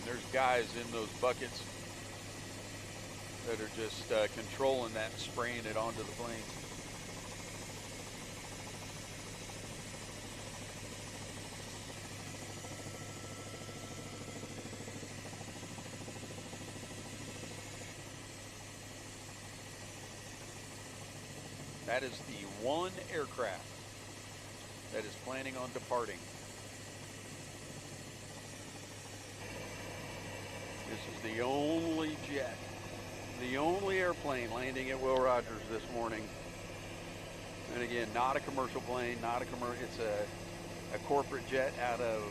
there's guys in those buckets that are just controlling that and spraying it onto the plane. That is the one aircraft that is planning on departing. This is the only jet, the only airplane landing at Will Rogers this morning. And again, not a commercial plane, not a commercial, it's a corporate jet out of